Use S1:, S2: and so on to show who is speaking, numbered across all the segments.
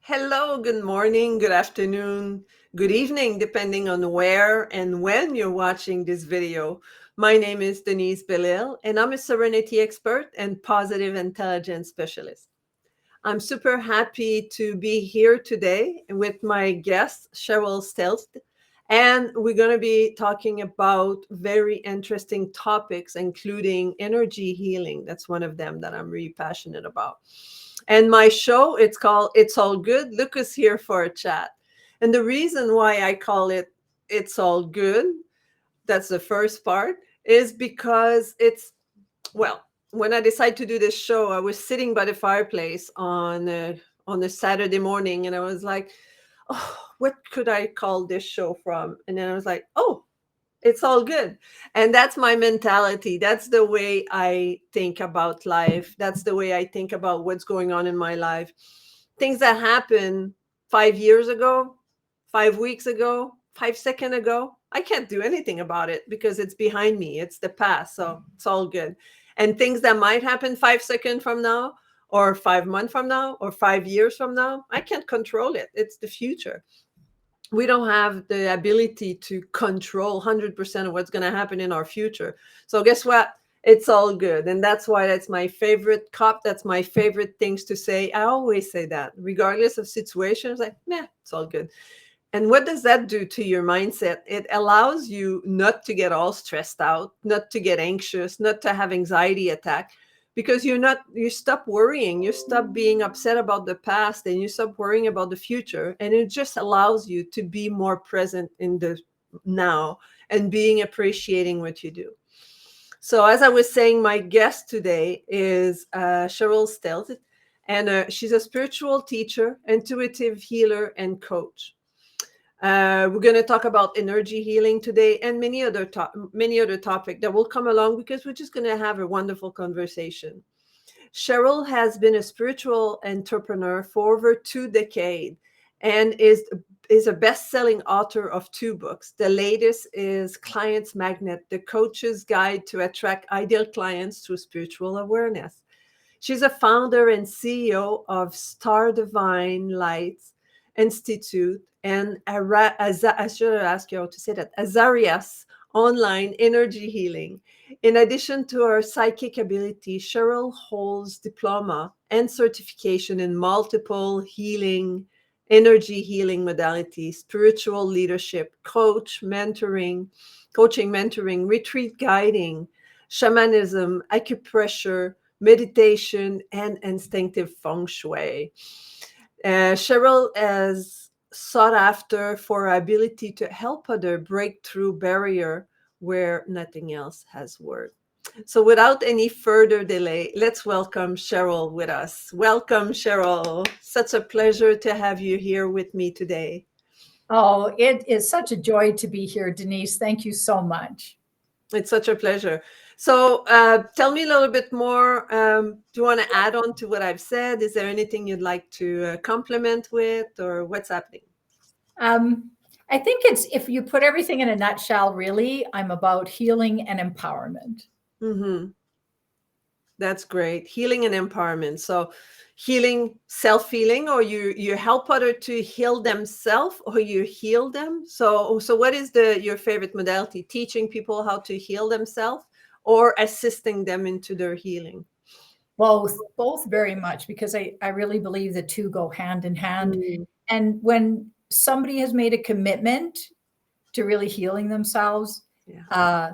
S1: Hello, good morning, good afternoon, good evening, depending on where and when you're watching this video. My name is Denise Belil, and I'm a serenity expert and positive intelligence specialist. I'm super happy to be here today with my guest, Cheryl Stelte, and we're going to be talking about very interesting topics, including energy healing. That's one of them that I'm really passionate about. And my show, it's called It's All Good. Lucas here for a chat. And the reason why I call it It's All Good, that's the first part, is because well, when I decided to do this show, I was sitting by the fireplace on a Saturday morning, and I was like, "Oh, what could I call this show from?" And then I was like, "Oh, it's all good." And that's my mentality. That's the way I think about life. That's the way I think about what's going on in my life. Things that happened 5 years ago, 5 weeks ago, 5 seconds ago, I can't do anything about it because it's behind me. It's the past. So it's all good. And things that might happen 5 seconds from now, or 5 months from now, or 5 years from now, I can't control it. It's the future. We don't have the ability to control 100% of what's going to happen in our future. So guess what? It's all good. And that's why that's my favorite cup. That's my favorite things to say. I always say that regardless of situations, like, nah, it's all good. And what does that do to your mindset? It allows you not to get all stressed out, not to get anxious, not to have anxiety attack, because you stop worrying, you stop being upset about the past, and you stop worrying about the future. And it just allows you to be more present in the now and being appreciating what you do. So as I was saying, my guest today is Cheryl Stelte, and she's a spiritual teacher, intuitive healer, and coach. We're going to talk about energy healing today and many other topics that will come along because we're just going to have a wonderful conversation. Cheryl has been a spiritual entrepreneur for over 2 decades and is a best-selling author of 2 books. The latest is Client's Magnet: The Coach's Guide to Attract Ideal Clients Through Spiritual Awareness. She's a founder and CEO of Star Divine Lights Institute and I should ask you how to say that, Azarias Online Energy Healing. In addition to her psychic ability, Cheryl holds diploma and certification in multiple energy healing modalities, spiritual leadership, coaching, mentoring, retreat guiding, shamanism, acupressure, meditation, and instinctive Feng Shui. Cheryl is sought after for her ability to help others break through barrier where nothing else has worked. So without any further delay, let's welcome Cheryl with us. Welcome, Cheryl. Such a pleasure to have you here with me today.
S2: Oh, it is such a joy to be here, Denise. Thank you so much.
S1: It's such a pleasure. So tell me a little bit more. Do you want to add on to what I've said? Is there anything you'd like to complement with, or what's happening?
S2: I think it's, if you put everything in a nutshell, really, I'm about healing and empowerment.
S1: Mm-hmm. That's great. Healing and empowerment. So healing, self-healing, or you help others to heal themselves, or you heal them. So what is your favorite modality? Teaching people how to heal themselves, or assisting them into their healing?
S2: Both very much, because I really believe the two go hand in hand.
S1: Mm,
S2: And when somebody has made a commitment to really healing themselves,
S1: yeah.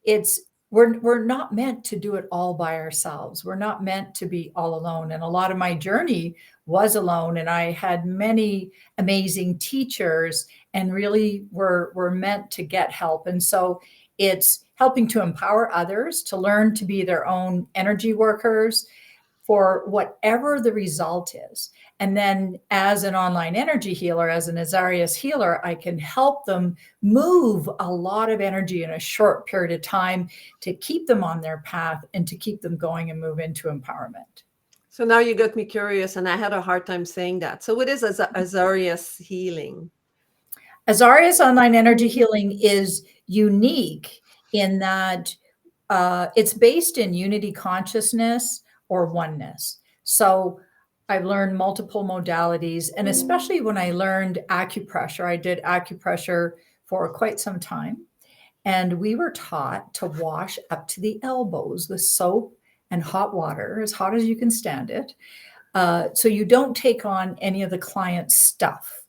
S2: it's we're not meant to do it all by ourselves. We're not meant to be all alone. And a lot of my journey was alone, and I had many amazing teachers, and really were meant to get help. And so it's helping to empower others to learn to be their own energy workers for whatever the result is. And then as an online energy healer, as an Azarias healer, I can help them move a lot of energy in a short period of time to keep them on their path and to keep them going and move into empowerment.
S1: So now you got me curious, and I had a hard time saying that. So what is Azarias healing?
S2: Azarias online energy healing is unique in that it's based in unity consciousness or oneness. So I've learned multiple modalities, and especially when I learned acupressure, I did acupressure for quite some time. And we were taught to wash up to the elbows with soap and hot water, as hot as you can stand it. So you don't take on any of the client's stuff.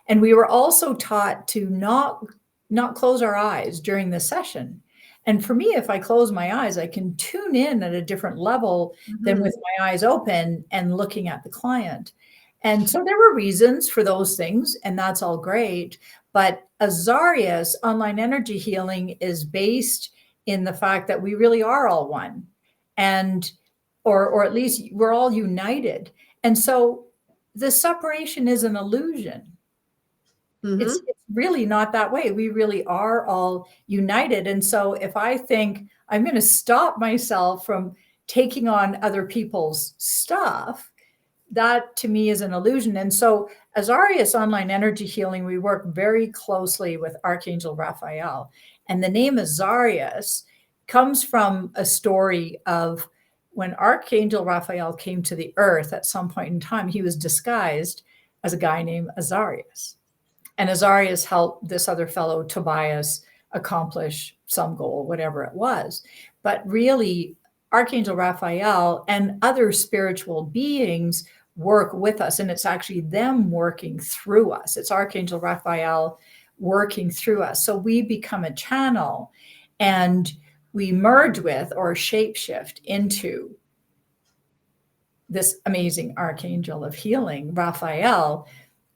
S2: And we were also taught to not close our eyes during the session. And for me, if I close my eyes, I can tune in at a different level than with my eyes open and looking at the client. And so there were reasons for those things, and that's all great. But Azarias online energy healing is based in the fact that we really are all one, and or at least we're all united. And so the separation is an illusion. It's really not that way. We really are all united. And so if I think I'm going to stop myself from taking on other people's stuff, that to me is an illusion. And so Azarias online energy healing, we work very closely with Archangel Raphael. And the name Azarias comes from a story of when Archangel Raphael came to the earth at some point in time, he was disguised as a guy named Azarias. And Azarias helped this other fellow, Tobias, accomplish some goal, whatever it was. But really, Archangel Raphael and other spiritual beings work with us, and it's actually them working through us. It's Archangel Raphael working through us. So we become a channel, and we merge with or shapeshift into this amazing archangel of healing, Raphael.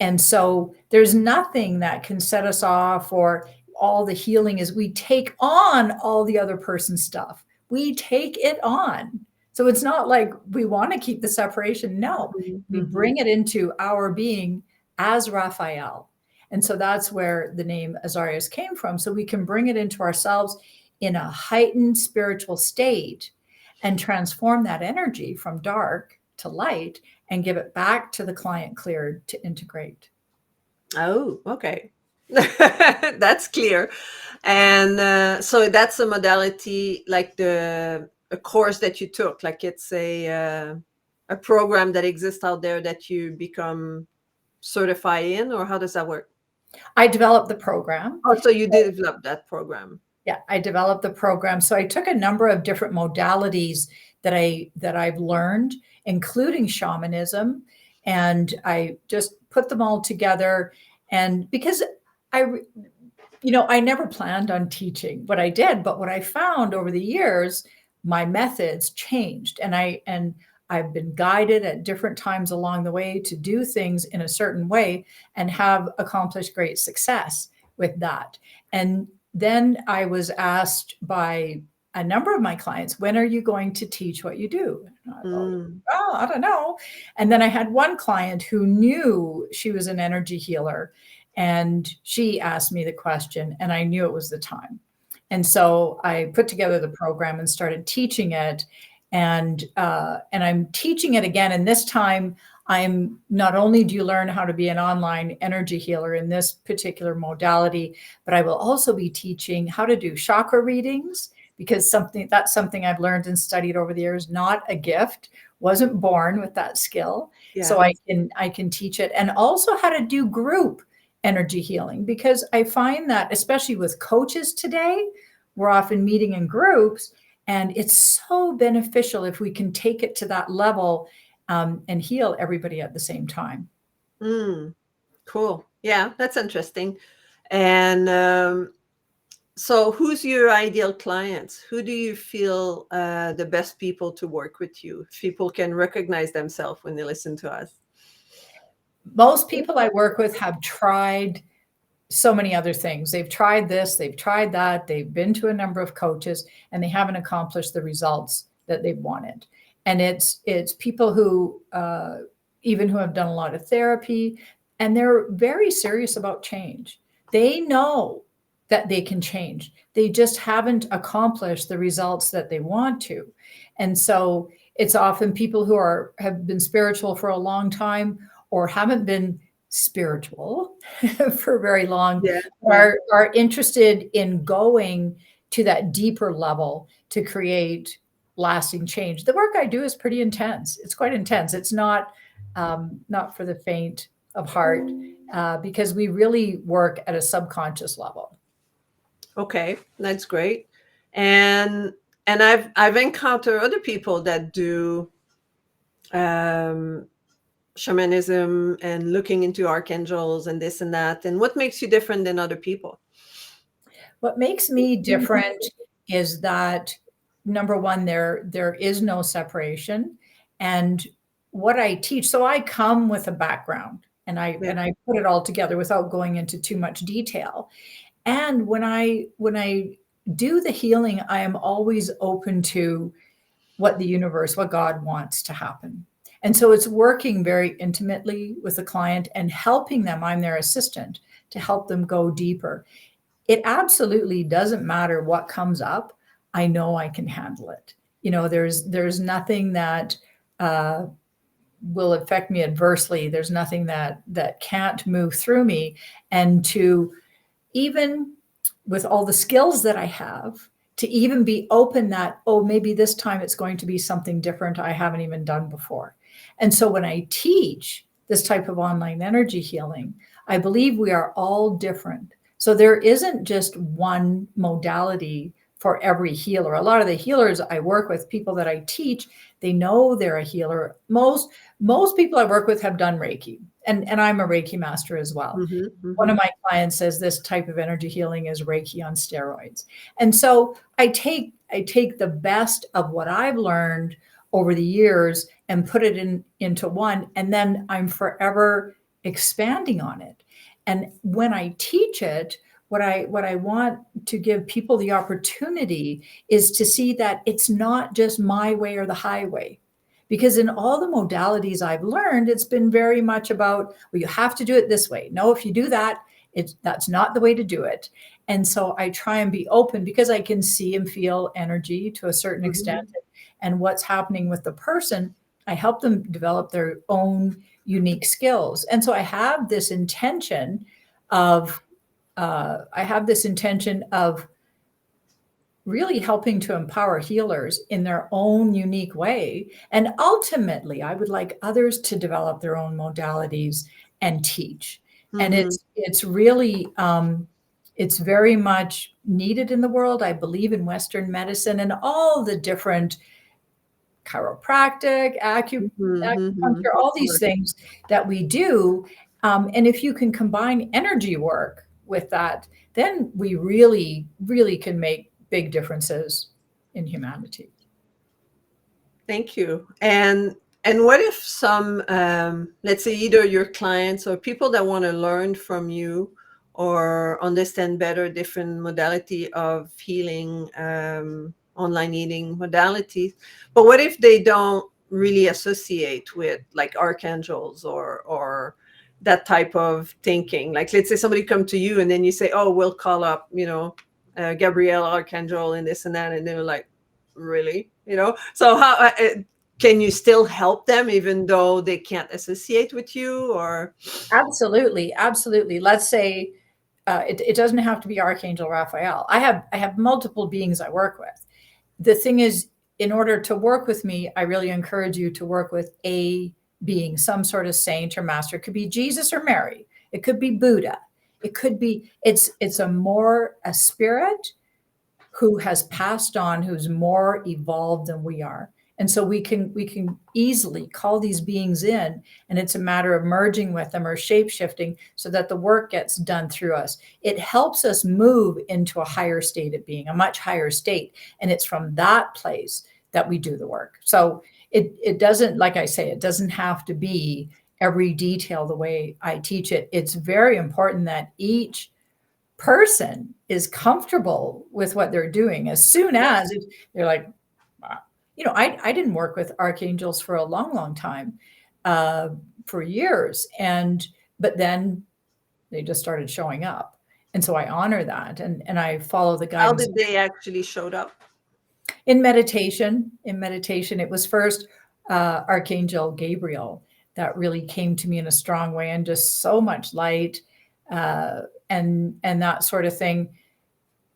S2: And so there's nothing that can set us off, or all the healing is we take on all the other person's stuff. We take it on. So it's not like we want to keep the separation. No, we bring it into our being as Raphael. And so that's where the name Azarias came from. So we can bring it into ourselves in a heightened spiritual state and transform that energy from dark to light and give it back to the client cleared to integrate.
S1: Oh, okay. That's clear. And so that's a modality, like a course that you took, like it's a program that exists out there that you become certified in, or how does that work?
S2: I developed the program.
S1: Oh, so you developed that program.
S2: Yeah, I developed the program. So I took a number of different modalities that I've learned, including shamanism, and I just put them all together. And because I never planned on teaching what I did, but what I found over the years, my methods changed, and I've been guided at different times along the way to do things in a certain way and have accomplished great success with that. And then I was asked by a number of my clients, when are you going to teach what you do? And I thought, oh, I don't know. And then I had one client who knew she was an energy healer, and she asked me the question, and I knew it was the time. And so I put together the program and started teaching it. And I'm teaching it again. And this time, I'm not only do you learn how to be an online energy healer in this particular modality, but I will also be teaching how to do chakra readings, because that's something I've learned and studied over the years, not a gift, wasn't born with that skill. Yeah. So I can teach it, and also how to do group energy healing, because I find that especially with coaches today, we're often meeting in groups, and it's so beneficial if we can take it to that level and heal everybody at the same time.
S1: Cool. Yeah, that's interesting. And so who's your ideal clients? Who do you feel the best people to work with you? People can recognize themselves when they listen to us.
S2: Most people I work with have tried so many other things. They've tried this, they've tried that, they've been to a number of coaches, and they haven't accomplished the results that they've wanted. And it's people who even who have done a lot of therapy, and they're very serious about change. They know that they can change. They just haven't accomplished the results that they want to. And so it's often people who have been spiritual for a long time, or haven't been spiritual for very long, are interested in going to that deeper level to create lasting change. The work I do is pretty intense. It's quite intense. It's not for the faint of heart, because we really work at a subconscious level.
S1: Okay, that's great. And I've encountered other people that do um, shamanism and looking into archangels and this and that. And what makes you different than other people?
S2: What makes me different is that, number one, there is no separation, and what I teach. So I come with a background, and
S1: Yeah.
S2: I put it all together without going into too much detail. And when I do the healing, I am always open to what the universe, what God wants to happen. And so it's working very intimately with the client and helping them. I'm their assistant to help them go deeper. It absolutely doesn't matter what comes up. I know I can handle it. There's nothing that uh, will affect me adversely. There's nothing that can't move through me. And to, even with all the skills that I have, to even be open that, oh, maybe this time it's going to be something different I haven't even done before. And so when I teach this type of online energy healing, I believe we are all different. So there isn't just one modality for every healer. A lot of the healers I work with, people that I teach, they know they're a healer. Most people I work with have done Reiki, and I'm a Reiki master as well. One of my clients says this type of energy healing is Reiki on steroids. And so I take the best of what I've learned over the years and put it into one, and then I'm forever expanding on it. And when I teach it, what I want to give people the opportunity is to see that it's not just my way or the highway. Because in all the modalities I've learned, it's been very much about, well, you have to do it this way. No, if you do that, that's not the way to do it. And so I try and be open, because I can see and feel energy to a certain extent, and what's happening with the person. I help them develop their own unique skills. And so I have this intention of really helping to empower healers in their own unique way. And ultimately, I would like others to develop their own modalities and teach. And it's really, it's very much needed in the world. I believe in Western medicine and all the different chiropractic, acupuncture, all these things that we do. And if you can combine energy work with that, then we really, really can make big differences in humanity.
S1: Thank you. And what if some, let's say, either your clients or people that want to learn from you or understand better different modality of healing, online healing modalities, but what if they don't really associate with like archangels or that type of thinking? Like, let's say somebody come to you and then you say, oh, we'll call up, Gabriel Archangel and this and that, and they're like, really? So how can you still help them even though they can't associate with you? Or
S2: Absolutely, absolutely. Let's say it doesn't have to be Archangel Raphael. I have multiple beings I work with. The thing is, in order to work with me, I really encourage you to work with a being, some sort of saint or master. It could be Jesus or Mary. It could be Buddha. It could be, it's a spirit who has passed on, who's more evolved than we are. And so we can easily call these beings in, and it's a matter of merging with them or shape shifting so that the work gets done through us. It helps us move into a higher state of being, a much higher state. And it's from that place that we do the work. So it doesn't, like I say, it doesn't have to be every detail the way I teach it. It's very important that each person is comfortable with what they're doing. As soon as they're like, I didn't work with archangels for a long, long time, for years. But then they just started showing up. And so I honor that. And I follow the
S1: how
S2: guidance.
S1: did they actually showed up?
S2: In meditation, it was first Archangel Gabriel that really came to me in a strong way, and just so much light, and that sort of thing.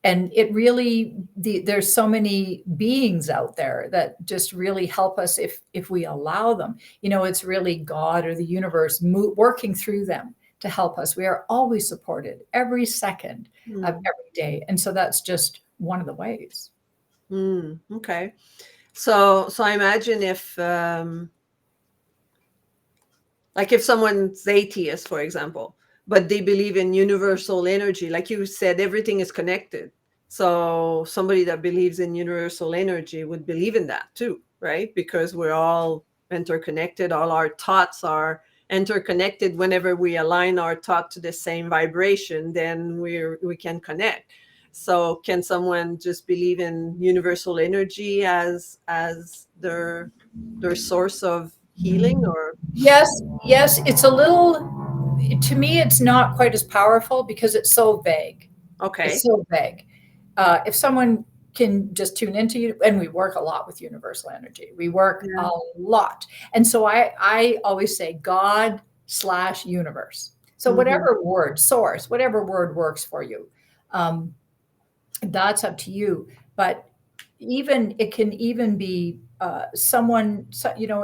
S2: And it really, there's so many beings out there that just really help us if we allow them. It's really God or the universe working through them to help us. We are always supported every second of every day. And so that's just one of the ways.
S1: Okay. So I imagine if like if someone's atheist, for example, but they believe in universal energy, like you said, everything is connected. So somebody that believes in universal energy would believe in that too, right? Because we're all interconnected. All our thoughts are interconnected. Whenever we align our thought to the same vibration, then we can connect. So can someone just believe in universal energy as their source of healing? Or
S2: Yes, yes, it's a little, to me, it's not quite as powerful because it's so vague. It's
S1: okay.
S2: so vague. If someone can just tune into you, and we work a lot with universal energy, we work
S1: Yeah.
S2: a lot. And so I always say God/universe. So
S1: Mm-hmm.
S2: whatever word, source, whatever word works for you, um, that's up to you. But it can even be someone,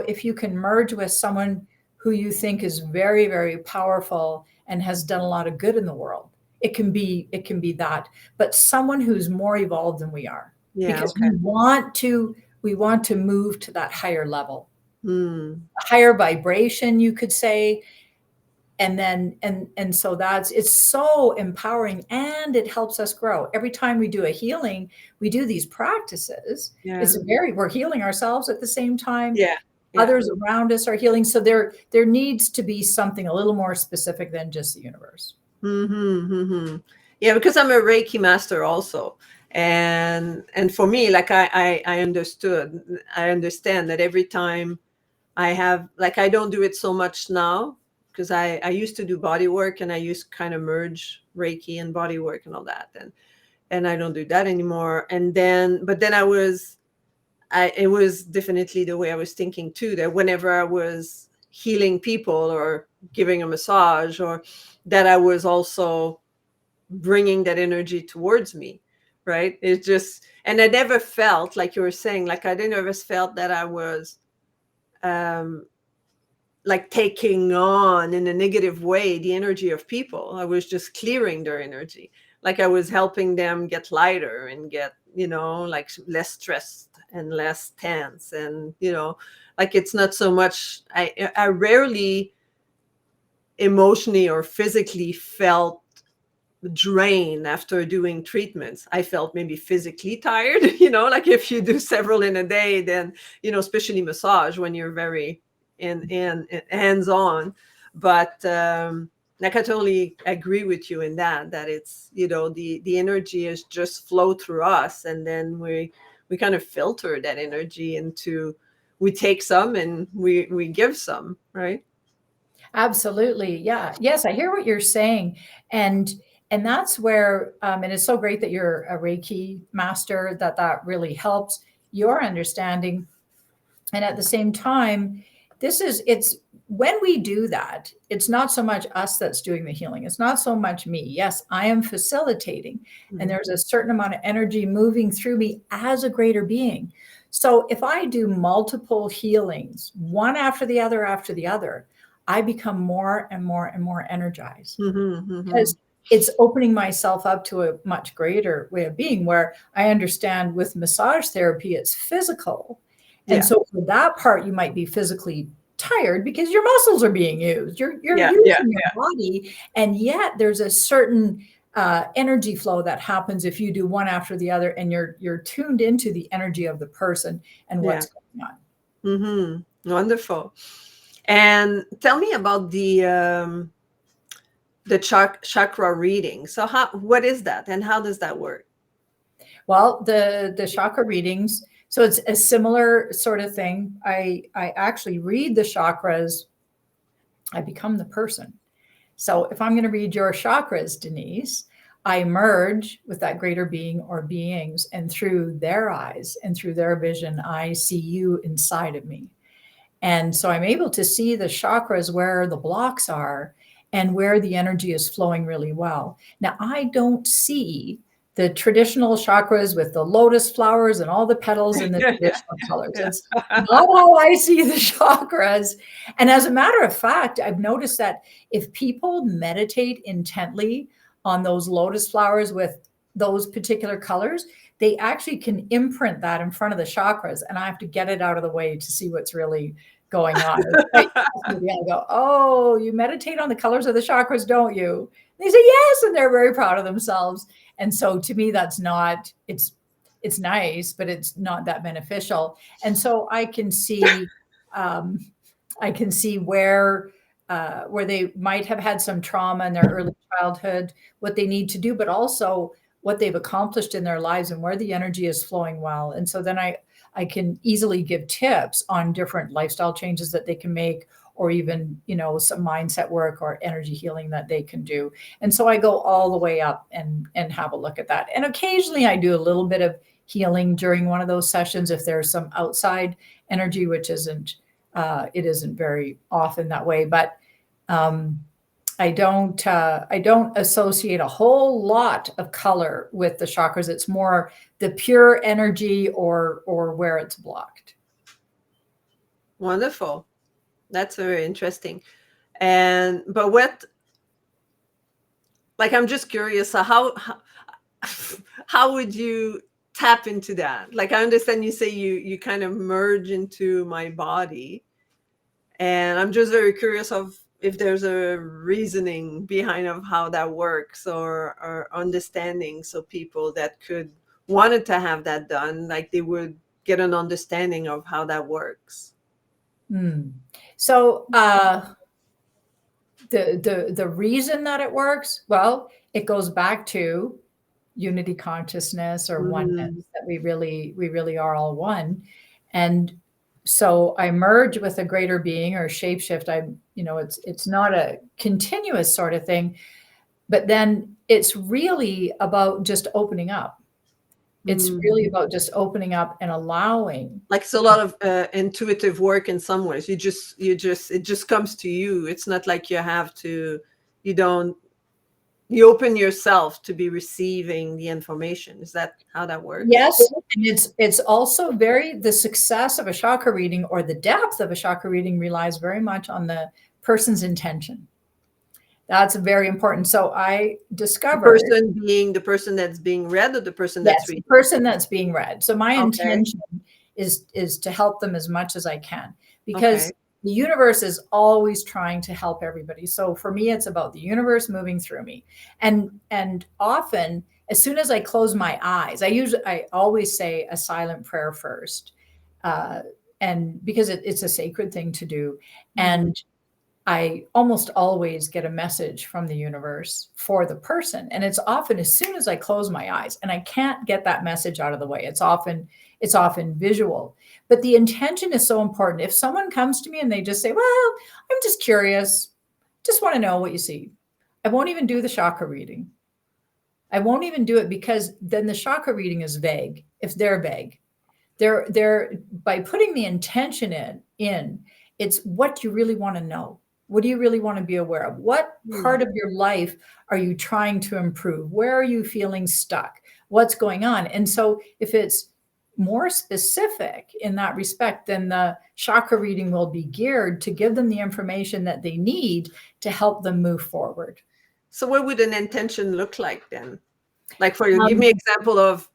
S2: if you can merge with someone who you think is very, very powerful and has done a lot of good in the world, it can be that. But someone who's more evolved than we are,
S1: Yeah.
S2: because
S1: Okay.
S2: we want to move to that higher level,
S1: Mm.
S2: a higher vibration, you could say. And so it's so empowering, and it helps us grow. Every time we do a healing, we do these practices.
S1: Yeah.
S2: We're healing ourselves at the same time.
S1: Yeah. Yeah.
S2: Others around us are healing. So there needs to be something a little more specific than just the universe.
S1: Mm-hmm. Mm-hmm. Yeah, because I'm a Reiki master also. And for me, like I understand that every time I have, like, I don't do it so much now, because I used to do body work, and I used to kind of merge Reiki and body work and all that. And I don't do that anymore. But then it was definitely the way I was thinking too, that whenever I was healing people or giving a massage, or that I was also bringing that energy towards me, right? It's just, and I never felt, like you were saying, like I didn't ever felt that I was um like taking on in a negative way the energy of people. I was just clearing their energy. Like I was helping them get lighter and get, like less stressed and less tense. And, like it's not so much, I rarely emotionally or physically felt drained after doing treatments. I felt maybe physically tired, like if you do several in a day, then, especially massage when you're very in hands on. But like I totally agree with you in that it's, the energy is just flow through us, and then we kind of filter that energy into, we take some and we give some, right?
S2: Absolutely. Yeah. Yes, I hear what you're saying. And that's where and it's so great that you're a Reiki master, that really helps your understanding. And at the same time, it's when we do that, it's not so much us that's doing the healing. It's not so much me. Yes, I am facilitating, and
S1: Mhm.
S2: there's a certain amount of energy moving through me as a greater being. So if I do multiple healings, one after the other, I become more and more and more energized,
S1: Mhm. Mhm.
S2: because it's opening myself up to a much greater way of being, where I understand with massage therapy, it's physical. And
S1: Yeah.
S2: so for that part, you might be physically tired because your muscles are being used. You're
S1: Yeah. Yeah.
S2: using your body, and yet there's a certain energy flow that happens if you do one after the other, and you're tuned into the energy of the person and
S1: Yeah.
S2: what's going on.
S1: Wonderful. And tell me about the chakra reading. So what is that, and how does that work?
S2: Well, the chakra readings, so it's a similar sort of thing. I actually read the chakras. I become the person. So if I'm going to read your chakras, Denise, I merge with that greater being or beings, and through their eyes and through their vision, I see you inside of me. And so I'm able to see the chakras where the blocks are and where the energy is flowing really well. Now, I don't see the traditional chakras with the lotus flowers and all the petals and the traditional colors.
S1: Yes.
S2: That's not how I see the chakras. And as a matter of fact, I've noticed that if people meditate intently on those lotus flowers with those particular colors, they actually can imprint that in front of the chakras. And I have to get it out of the way to see what's really going on. I go, oh, you meditate on the colors of the chakras, don't you? And they say yes, and they're very proud of themselves. And so to me, that's not, it's nice, but it's not that beneficial. And so I can see where they might have had some trauma in their early childhood, what they need to do, but also what they've accomplished in their lives and where the energy is flowing well. And so then I can easily give tips on different lifestyle changes that they can make, or even, some mindset work or energy healing that they can do. And so I go all the way up and have a look at that. And occasionally I do a little bit of healing during one of those sessions if there's some outside energy, which it isn't very often that way. But I don't associate a whole lot of color with the chakras. It's more the pure energy or where it's blocked.
S1: Wonderful. That's very interesting. But I'm just curious, how would you tap into that? Like, I understand you say you kind of merge into my body, and I'm just very curious of if there's a reasoning behind of how that works, or understanding, so people that wanted to have that done, like they would get an understanding of how that works.
S2: So the reason that it works, well, it goes back to unity consciousness or oneness, that we really are all one. And so I merge with a greater being or shapeshift. It's not a continuous sort of thing, but then it's really about just opening up. It's really about just opening up and allowing.
S1: Like, it's a lot of intuitive work in some ways. It just comes to you. It's not like you open yourself to be receiving the information. Is that how that works?
S2: Yes. And it's also the success of a chakra reading or the depth of a chakra reading relies very much on the person's intention. That's very important. So I discovered
S1: the person being the person that's being read, or the person that's reading?
S2: The person that's being read. So my intention is to help them as much as I can, because the universe is always trying to help everybody. So for me, it's about the universe moving through me. And often, as soon as I close my eyes, I always say a silent prayer first, and because it's a sacred thing to do. And I almost always get a message from the universe for the person. And it's often as soon as I close my eyes, and I can't get that message out of the way. It's often visual, but the intention is so important. If someone comes to me and they just say, well, I'm just curious, just want to know what you see, I won't even do the chakra reading. I won't even do it, because then the chakra reading is vague. If they're vague, they're by putting the intention in, it's what you really want to know. What do you really want to be aware of? What part of your life are you trying to improve? Where are you feeling stuck? What's going on? And so if it's more specific in that respect, then the chakra reading will be geared to give them the information that they need to help them move forward.
S1: So what would an intention look like then? Like, for you, give me an example of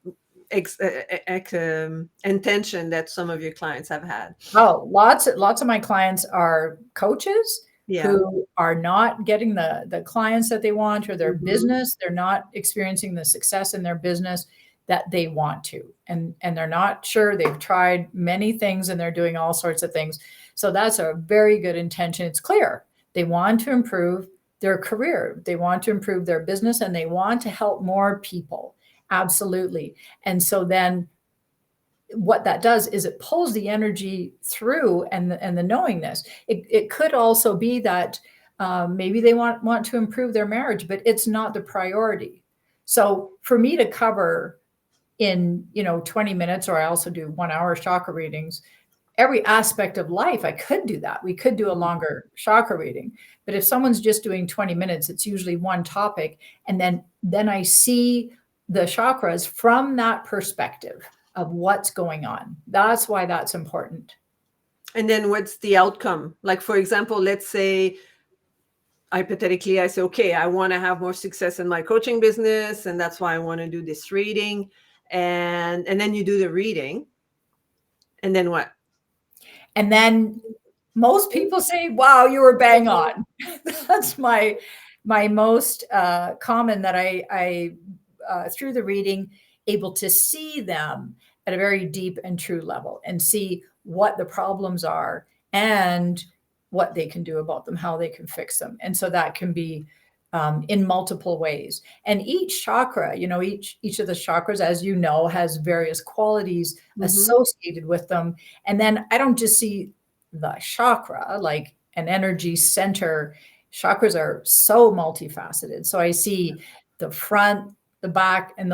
S1: intention that some of your clients have had.
S2: Oh, lots of my clients are coaches who are not getting the clients that they want, or their business. They're not experiencing the success in their business that they want to. And they're not sure. They've tried many things and they're doing all sorts of things. So that's a very good intention. It's clear. They want to improve their career. They want to improve their business, and they want to help more people. Absolutely. And so then what that does is it pulls the energy through and the knowingness. It could also be that maybe they want to improve their marriage, but it's not the priority. So for me to cover in 20 minutes, or I also do 1 hour chakra readings, every aspect of life, I could do that. We could do a longer chakra reading, but if someone's just doing 20 minutes, it's usually one topic. And then I see the chakras from that perspective of what's going on. That's why that's important.
S1: And then what's the outcome? Like, for example, let's say, hypothetically, I say, okay, I want to have more success in my coaching business, and that's why I want to do this reading. And then you do the reading. And then what?
S2: And then most people say, wow, you were bang on. That's my most common, that I through the reading, able to see them at a very deep and true level and see what the problems are and what they can do about them, how they can fix them. And so that can be in multiple ways. And each chakra, each of the chakras, as you know, has various qualities associated with them. And then I don't just see the chakra like an energy center. Chakras are so multifaceted. So I see the front, the back, and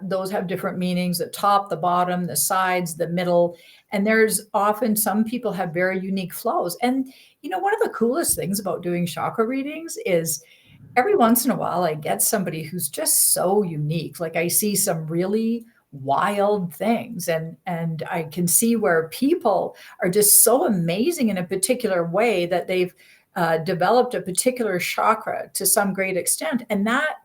S2: those have different meanings: the top, the bottom, the sides, the middle. And there's often, some people have very unique flows. And one of the coolest things about doing chakra readings is every once in a while I get somebody who's just so unique. Like, I see some really wild things, and I can see where people are just so amazing in a particular way that they've developed a particular chakra to some great extent, and that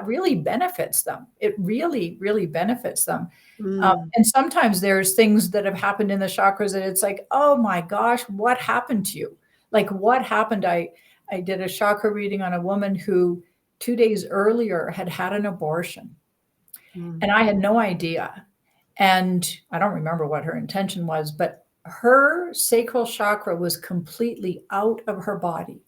S2: really benefits them. It really, really benefits them. And sometimes there's things that have happened in the chakras that it's like, oh my gosh, what happened to you? Like, what happened? I did a chakra reading on a woman who 2 days earlier had had an abortion. And I had no idea. And I don't remember what her intention was, but her sacral chakra was completely out of her body,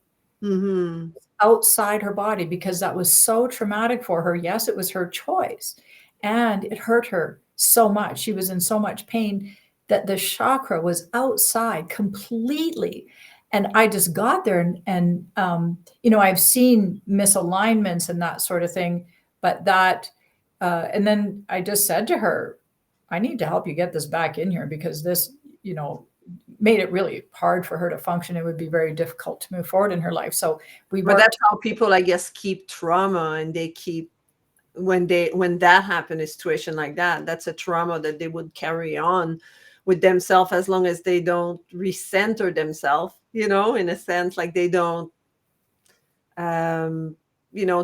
S2: outside her body, because that was so traumatic for her. Yes, it was her choice. And it hurt her so much. She was in so much pain that the chakra was outside completely. And I just got there, and I've seen misalignments and that sort of thing, but and then I just said to her, I need to help you get this back in here, because this, made it really hard for her to function. It would be very difficult to move forward in her life. So
S1: but that's how people, I guess, keep trauma, and they keep, when that happens, a situation like that, that's a trauma that they would carry on with themselves, as long as they don't recenter themselves, in a sense, like they don't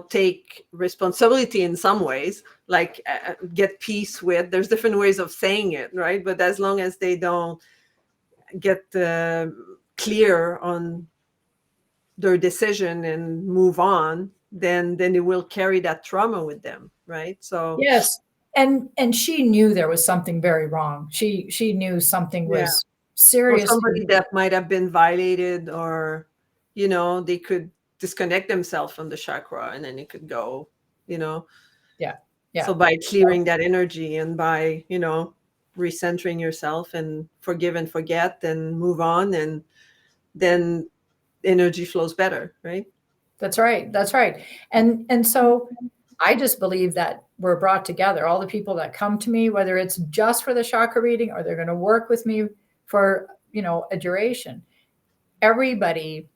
S1: take responsibility in some ways, like get peace with, there's different ways of saying it, right? But as long as they don't get clear on their decision and move on, then they will carry that trauma with them, right? So
S2: yes. And she knew there was something very wrong. She knew something was serious.
S1: Or somebody that might have been violated, or they could disconnect themselves from the chakra, and then it could go,
S2: Yeah.
S1: So by clearing that energy, and by recentering yourself, and forgive and forget and move on, and then energy flows better, right?
S2: That's right. That's right. And so I just believe that we're brought together. All the people that come to me, whether it's just for the chakra reading or they're going to work with me for, a duration, everybody,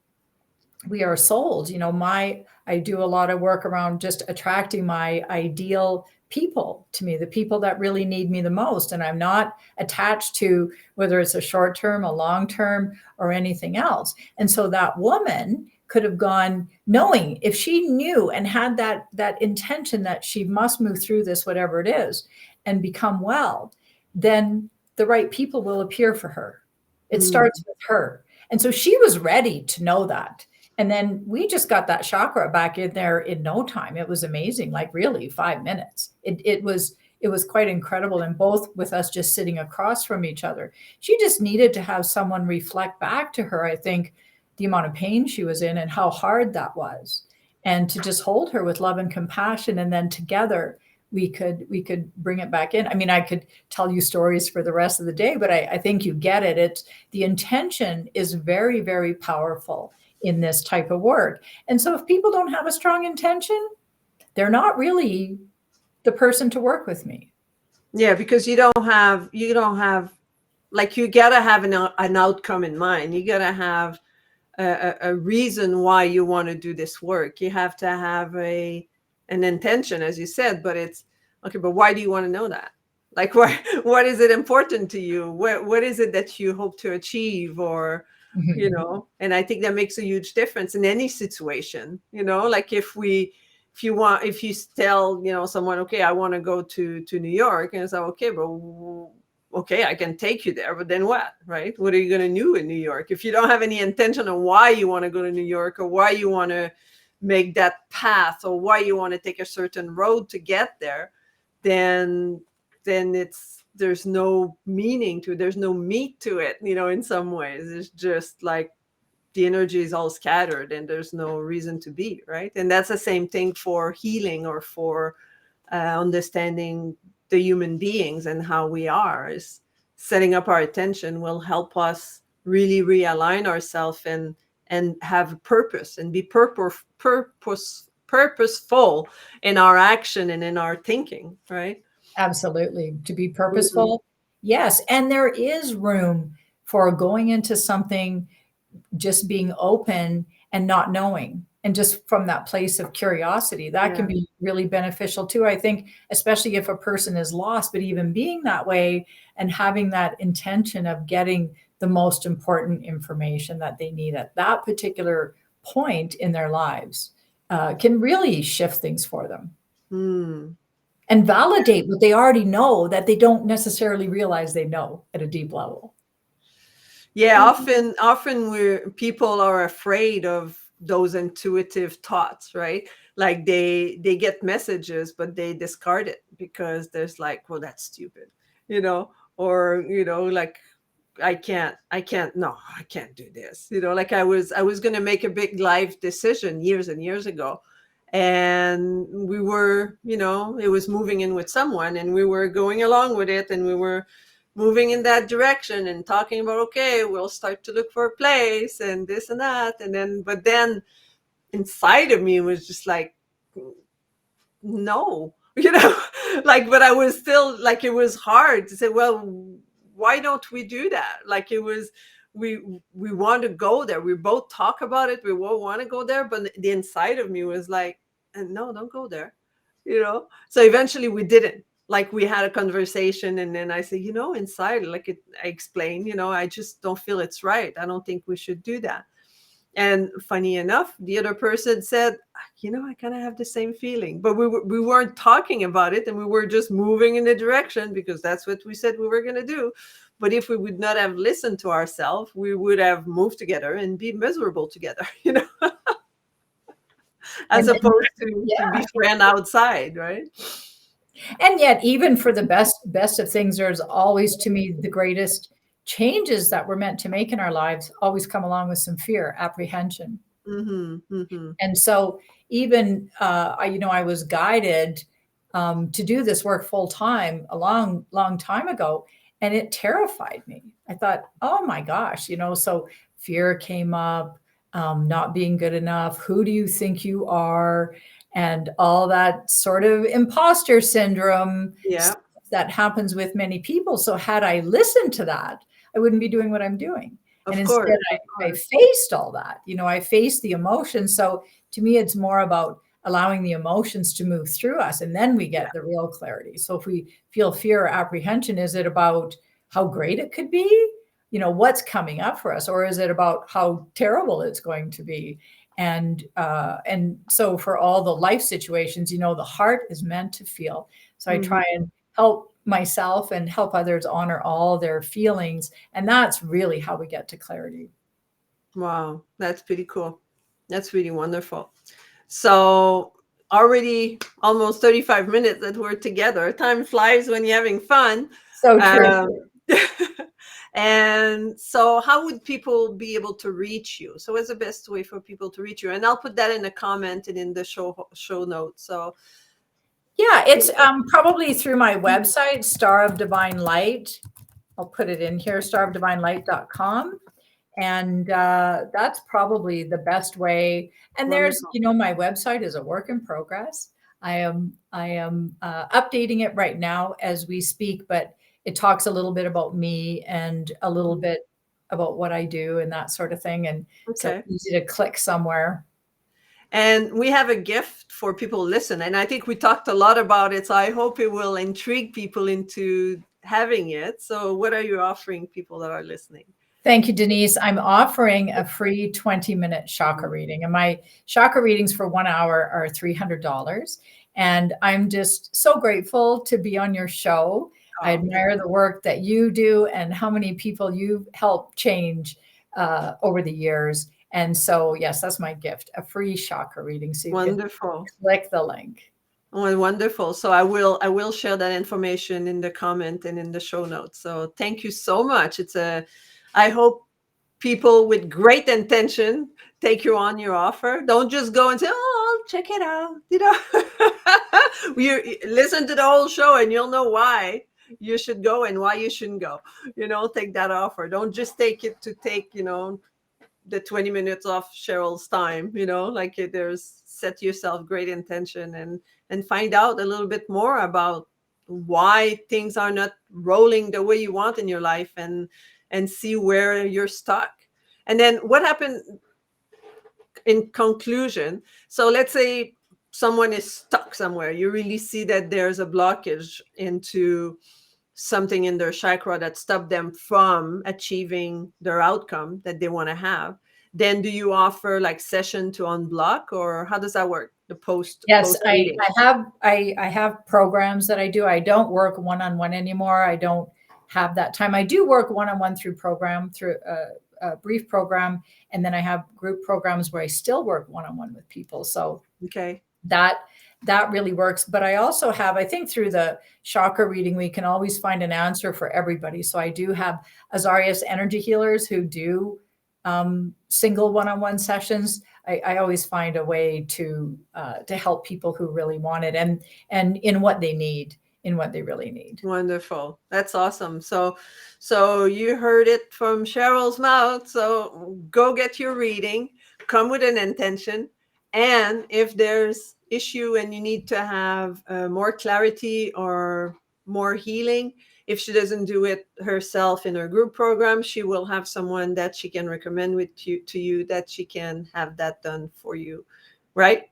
S2: we are souls. I do a lot of work around just attracting my ideal people to me, the people that really need me the most. And I'm not attached to whether it's a short term, a long term, or anything else. And so that woman could have gone, knowing, if she knew and had that intention that she must move through this, whatever it is, and become well, then the right people will appear for her. It starts with her. And so she was ready to know that. And then we just got that chakra back in there in no time. It was amazing, like really 5 minutes. It was quite incredible. And both with us just sitting across from each other, she just needed to have someone reflect back to her, I think, the amount of pain she was in and how hard that was. And to just hold her with love and compassion. And then together we could bring it back in. I mean, I could tell you stories for the rest of the day, but I think you get it. It's the intention is very, very powerful in this type of work. And so if people don't have a strong intention, they're not really the person to work with me.
S1: Yeah, because you don't have like, you gotta have an outcome in mind. You gotta have a reason why you want to do this work. You have to have an intention, as you said, but it's Okay, but why do you want to know that? Like, why? What is it important to you? What is it that you hope to achieve, or
S2: Mhm.
S1: And I think that makes a huge difference in any situation. Like if you tell someone, okay, I want to go to New York, and it's like, okay, but okay, I can take you there, but then what, right? What are you going to do in New York if you don't have any intention on why you want to go to New York, or why you want to make that path, or why you want to take a certain road to get there? then there's no meaning to it, there's no meat to it, in some ways it's just like the energy is all scattered and there's no reason to be, right? And that's the same thing for healing, or for understanding the human beings and how we are. Is setting up our attention will help us really realign ourselves and have a purpose, and be purposeful in our action and in our thinking, right?
S2: Absolutely. To be
S1: Mhm.
S2: purposeful. Yes. And there is room for going into something, just being open and not knowing. And just from that place of curiosity, that can
S1: Yeah.
S2: be really beneficial too. I think, especially if a person is lost, but even being that way and having that intention of getting the most important information that they need at that particular point in their lives can really shift things for them
S1: Hmm.
S2: and validate what they already know that they don't necessarily realize they know at a deep level.
S1: Yeah, often we're people are afraid of those intuitive thoughts, right? Like they get messages, but they discard it because there's like, well, that's stupid, you know, or like no, I can't do this. Like I was gonna make a big life decision years and years ago. And we were, it was moving in with someone, and we were going along with it, and we were moving in that direction and talking about, okay, we'll start to look for a place and this and that. And then, but then inside of me was just like, no, like, but I was still like, it was hard to say, well, why don't we do that? Like, it was, we we want to go there, we both talk about it, we both want to go there, but the inside of me was like, no, don't go there. So eventually we didn't. Like, we had a conversation, and then I said, inside, like, I explained, I just don't feel it's right, I don't think we should do that. And funny enough, the other person said, I kind of have the same feeling, but we weren't talking about it, and we were just moving in the direction because that's what we said we were going to do. But if we would not have listened to ourselves, we would have moved together and be miserable together, as
S2: And
S1: opposed to be
S2: yeah.
S1: friend outside, right?
S2: And yet, even for the best of things, there's always, to me, the greatest changes that we're meant to make in our lives always come along with some fear, apprehension.
S1: Mm-hmm. Mm-hmm.
S2: And so, even I was guided to do this work full time a long time ago, and it terrified me. I thought, oh my gosh, so fear came up, not being good enough. Who do you think you are? And all that sort of imposter syndrome
S1: Yeah,
S2: stuff that happens with many people. So, had I listened to that, I wouldn't be doing what I'm doing. And
S1: of
S2: instead,
S1: course, of
S2: I
S1: course.
S2: faced all that. I faced the emotions. So, to me, it's more about allowing the emotions to move through us, and then we
S1: Yeah.
S2: get the real clarity. So, if we feel fear or apprehension, is it about how great it could be? What's coming up for us, or is it about how terrible it's going to be? And so for all the life situations, the heart is meant to feel. So I try
S1: Mm-hmm.
S2: and help myself and help others honor all their feelings, and that's really how we get to clarity.
S1: Wow, that's pretty cool. That's really wonderful. So already almost 35 minutes that we're together. Time flies when you're having fun.
S2: So true.
S1: Um, and so how would people be able to reach you? So what's the best way for people to reach you? And I'll put that in a comment and in the show notes. So
S2: Yeah, it's probably through my website, Star of Divine Light. I'll put it in here, starofdivinelight.com. And that's probably the best way. And there's,
S1: wonderful.
S2: my website is a work in progress. I am updating it right now as we speak, but it talks a little bit about me and a little
S1: Mm,
S2: bit about what I do and that sort of thing. And so
S1: okay.
S2: it's easy to click somewhere.
S1: And we have a gift for people to listen. And I think we talked a lot about it. So I hope it will intrigue people into having it. So what are you offering people that are listening?
S2: Thank you, Denise. I'm offering a free 20-minute chakra reading. And my chakra readings for 1 hour are $300. And I'm just so grateful to be on your show. I admire the work that you do and how many people you've helped change over the years. And so, yes, that's my gift, a free chakra reading. So you
S1: Wonderful.
S2: can click the link.
S1: Oh, wonderful. So I will share that information in the comment and in the show notes. So thank you so much. I hope people with great intention take you on your offer. Don't just go and say, "Oh, I'll check it out." You listen to the whole show and you'll know why you should go and why you shouldn't go. Take that offer. Don't just take it to take, the 20 minutes off Cheryl's time, there's set yourself great intention and find out a little bit more about why things are not rolling the way you want in your life and see where you're stuck. And then what happened in conclusion. So let's say someone is stuck somewhere. You really see that there's a blockage into something in their chakra that stopped them from achieving their outcome that they want to have. Then do you offer like session to unblock, or how does that work? The
S2: Yes,
S1: post reading.
S2: I have programs that I do. I don't work one-on-one anymore. I don't have that time. I do work one-on-one through a brief program, and then I have group programs where I still work one-on-one with people. So
S1: Okay.
S2: that really works. But I also have, I think through the chakra reading, we can always find an answer for everybody. So I do have Azarias energy healers who do single one-on-one sessions. I always find a way to help people who really want it and in what they need, in what they really need.
S1: Wonderful. That's awesome. So you heard it from Cheryl's mouth. So go get your reading, come with an intention. And if there's issue and you need to have more clarity or more healing, if she doesn't do it herself in her group program, she will have someone that she can recommend to you that she can have that done for you. Right?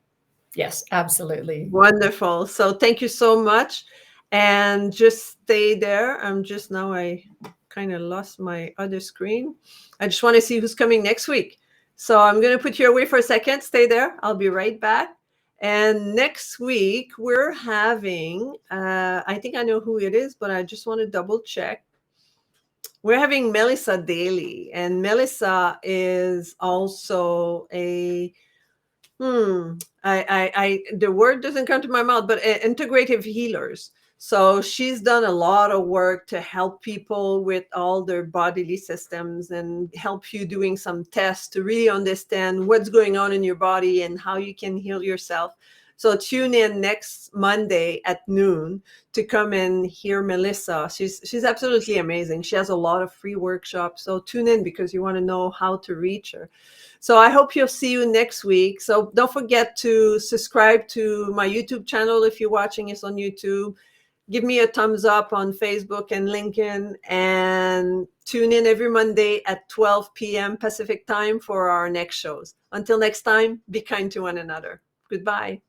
S2: Yes, absolutely.
S1: Wonderful. So thank you so much. And just stay there. I kind of lost my other screen. I just want to see who's coming next week. So I'm going to put you away for a second. Stay there. I'll be right back. And next week, we're having, I think I know who it is, but I just want to double check. We're having Melissa Daly. And Melissa is also the word doesn't come to my mouth, but integrative healers. So she's done a lot of work to help people with all their bodily systems and help you doing some tests to really understand what's going on in your body and how you can heal yourself. So tune in next Monday at noon to come and hear Melissa. She's absolutely amazing. She has a lot of free workshops. So tune in because you want to know how to reach her. So I hope you'll see you next week. So don't forget to subscribe to my YouTube channel if you're watching this on YouTube. Give me a thumbs up on Facebook and LinkedIn, and tune in every Monday at 12 p.m. Pacific time for our next shows. Until next time, be kind to one another. Goodbye.